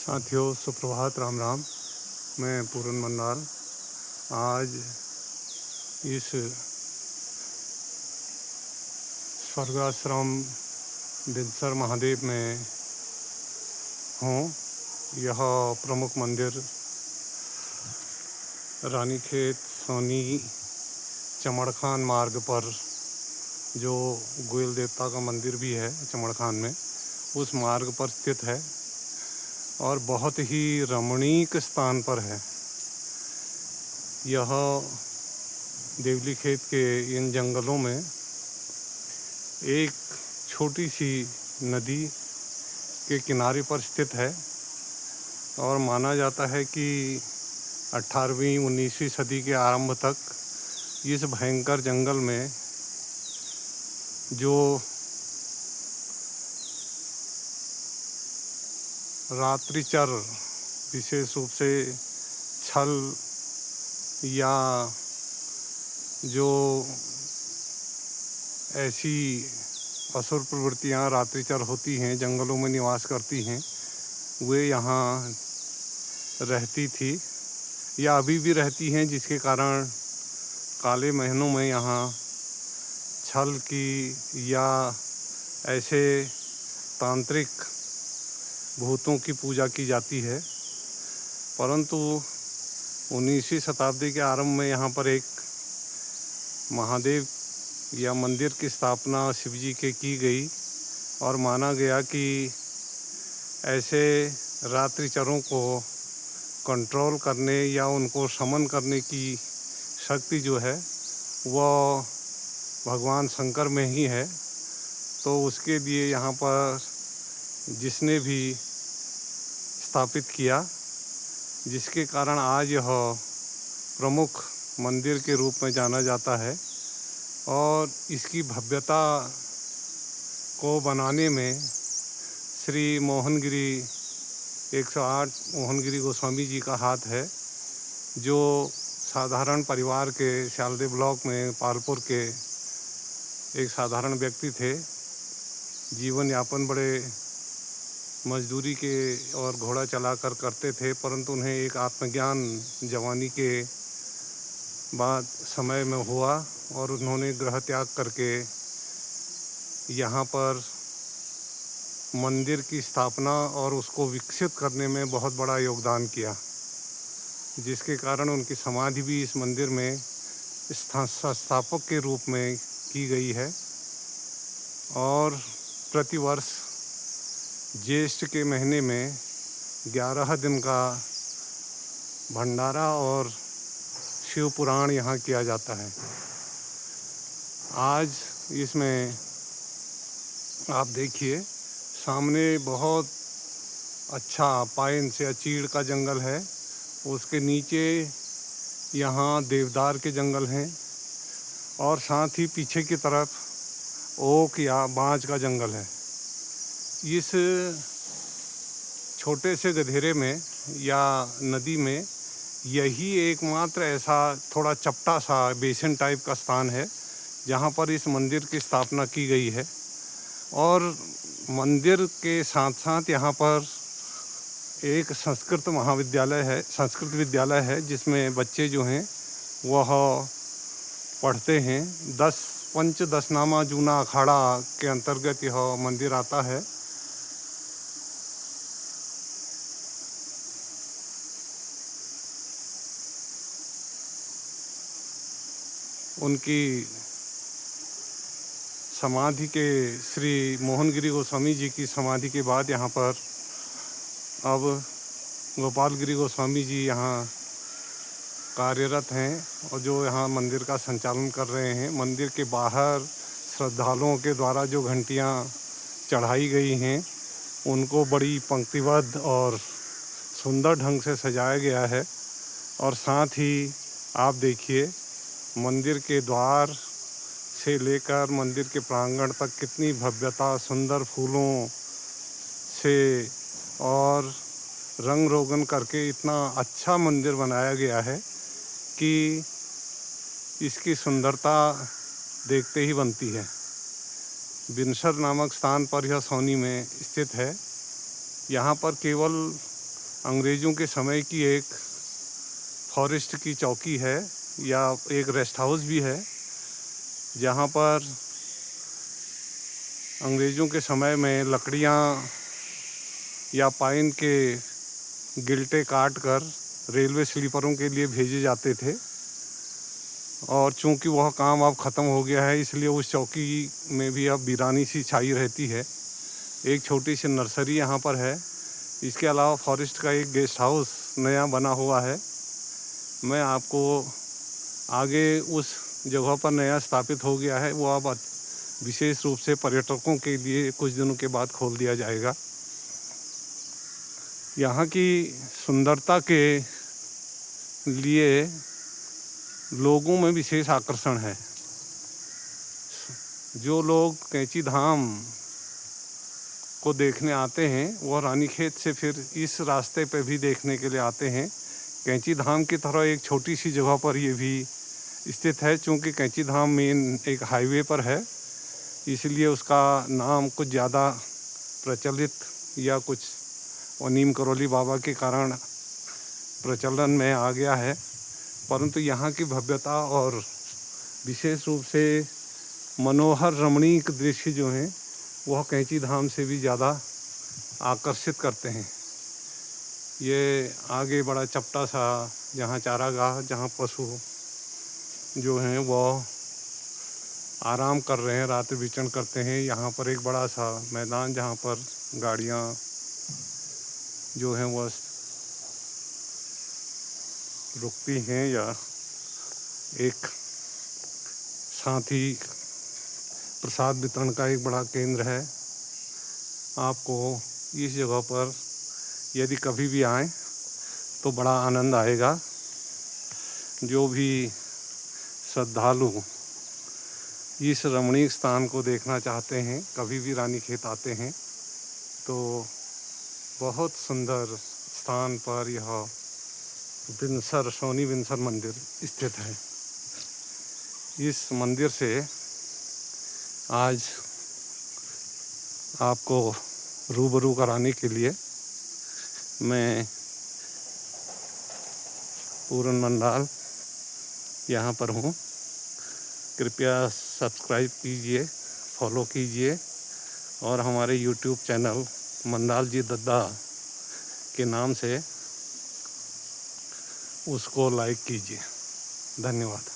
साथियों सुप्रभात, राम राम। मैं पूरन मंडाल आज इस स्वर्गाश्रम बिनसर महादेव में हूँ। यह प्रमुख मंदिर रानीखेत सोनी चमड़खान मार्ग पर, जो गोयल देवता का मंदिर भी है चमड़खान में, उस मार्ग पर स्थित है और बहुत ही रमणीक स्थान पर है। यह देवली खेत के इन जंगलों में एक छोटी सी नदी के किनारे पर स्थित है और माना जाता है कि 18वीं 19वीं सदी के आरंभ तक इस भयंकर जंगल में जो रात्रिचर, विशेष रूप से छल या जो ऐसी असुर प्रवृत्तियाँ रात्रिचर होती हैं, जंगलों में निवास करती हैं, वे यहाँ रहती थी या अभी भी रहती हैं, जिसके कारण काले महीनों में यहाँ छल की या ऐसे तांत्रिक भूतों की पूजा की जाती है। परंतु 19वीं शताब्दी के आरंभ में यहाँ पर एक महादेव या मंदिर की स्थापना शिव जी के की गई और माना गया कि ऐसे रात्रिचरों को कंट्रोल करने या उनको शमन करने की शक्ति जो है वह भगवान शंकर में ही है। तो उसके लिए यहाँ पर जिसने भी स्थापित किया, जिसके कारण आज यह प्रमुख मंदिर के रूप में जाना जाता है। और इसकी भव्यता को बनाने में श्री मोहनगिरी 108 मोहनगिरी गोस्वामी जी का हाथ है, जो साधारण परिवार के शालदे ब्लॉक में पालपुर के एक साधारण व्यक्ति थे। जीवन यापन बड़े मजदूरी के और घोड़ा चलाकर करते थे, परंतु उन्हें एक आत्मज्ञान जवानी के बाद समय में हुआ और उन्होंने गृह त्याग करके यहाँ पर मंदिर की स्थापना और उसको विकसित करने में बहुत बड़ा योगदान किया, जिसके कारण उनकी समाधि भी इस मंदिर में संस्थापक के रूप में की गई है। और प्रतिवर्ष ज्येष्ठ के महीने में 11 दिन का भंडारा और शिव पुराण यहाँ किया जाता है। आज इसमें आप देखिए, सामने बहुत अच्छा पाइन से चीड़ का जंगल है, उसके नीचे यहाँ देवदार के जंगल हैं और साथ ही पीछे की तरफ ओक या बांज का जंगल है। इस छोटे से गधेरे में या नदी में यही एकमात्र ऐसा थोड़ा चपटा सा बेसिन टाइप का स्थान है जहाँ पर इस मंदिर की स्थापना की गई है। और मंदिर के साथ साथ यहाँ पर एक संस्कृत महाविद्यालय है, संस्कृत विद्यालय है, जिसमें बच्चे जो हैं वह पढ़ते हैं। 10 पंच दसनामा जूना अखाड़ा के अंतर्गत यह मंदिर आता है। उनकी समाधि के, श्री मोहनगिरी गोस्वामी जी की समाधि के बाद यहाँ पर अब गोपालगिरी गोस्वामी जी यहाँ कार्यरत हैं और जो यहाँ मंदिर का संचालन कर रहे हैं। मंदिर के बाहर श्रद्धालुओं के द्वारा जो घंटियाँ चढ़ाई गई हैं, उनको बड़ी पंक्तिबद्ध और सुंदर ढंग से सजाया गया है। और साथ ही आप देखिए, मंदिर के द्वार से लेकर मंदिर के प्रांगण तक कितनी भव्यता, सुंदर फूलों से और रंग रोगन करके इतना अच्छा मंदिर बनाया गया है कि इसकी सुंदरता देखते ही बनती है। बिनसर नामक स्थान पर यह सोनी में स्थित है। यहाँ पर केवल अंग्रेज़ों के समय की एक फॉरेस्ट की चौकी है या एक रेस्ट हाउस भी है, जहाँ पर अंग्रेज़ों के समय में लकड़ियाँ या पाइन के गिल्टे काट कर रेलवे स्लीपरों के लिए भेजे जाते थे। और चूँकि वह काम अब ख़त्म हो गया है, इसलिए उस चौकी में भी अब वीरानी सी छाई रहती है। एक छोटी सी नर्सरी यहाँ पर है। इसके अलावा फॉरेस्ट का एक गेस्ट हाउस नया बना हुआ है। मैं आपको आगे उस जगह पर नया स्थापित हो गया है, वो अब विशेष रूप से पर्यटकों के लिए कुछ दिनों के बाद खोल दिया जाएगा। यहाँ की सुंदरता के लिए लोगों में विशेष आकर्षण है। जो लोग कैंची धाम को देखने आते हैं, वह रानीखेत से फिर इस रास्ते पे भी देखने के लिए आते हैं। कैंची धाम की तरह एक छोटी सी जगह पर ये भी स्थित है। चूँकि कैंची धाम मेन एक हाईवे पर है, इसलिए उसका नाम कुछ ज़्यादा प्रचलित या कुछ नीम करोली बाबा के कारण प्रचलन में आ गया है। परंतु यहाँ की भव्यता और विशेष रूप से मनोहर रमणीक दृश्य जो हैं, वह कैंची धाम से भी ज़्यादा आकर्षित करते हैं। ये आगे बड़ा चपटा सा जहाँ चारागाह, जहाँ पशु जो हैं वह आराम कर रहे हैं, रात्रि विचरण करते हैं। यहाँ पर एक बड़ा सा मैदान, जहाँ पर गाड़ियाँ जो हैं वह रुकती हैं, या एक साथ ही प्रसाद वितरण का एक बड़ा केंद्र है। आपको इस जगह पर यदि कभी भी आएँ तो बड़ा आनंद आएगा। जो भी श्रद्धालु इस रमणीक स्थान को देखना चाहते हैं, कभी भी रानीखेत आते हैं, तो बहुत सुंदर स्थान पर यह विंसर, सोनी विंसर मंदिर स्थित है। इस मंदिर से आज आपको रूबरू कराने के लिए मैं पूरन मंडाल यहाँ पर हूँ। कृपया सब्सक्राइब कीजिए, फॉलो कीजिए और हमारे यूट्यूब चैनल मंडाल जी दद्दा के नाम से उसको लाइक कीजिए। धन्यवाद।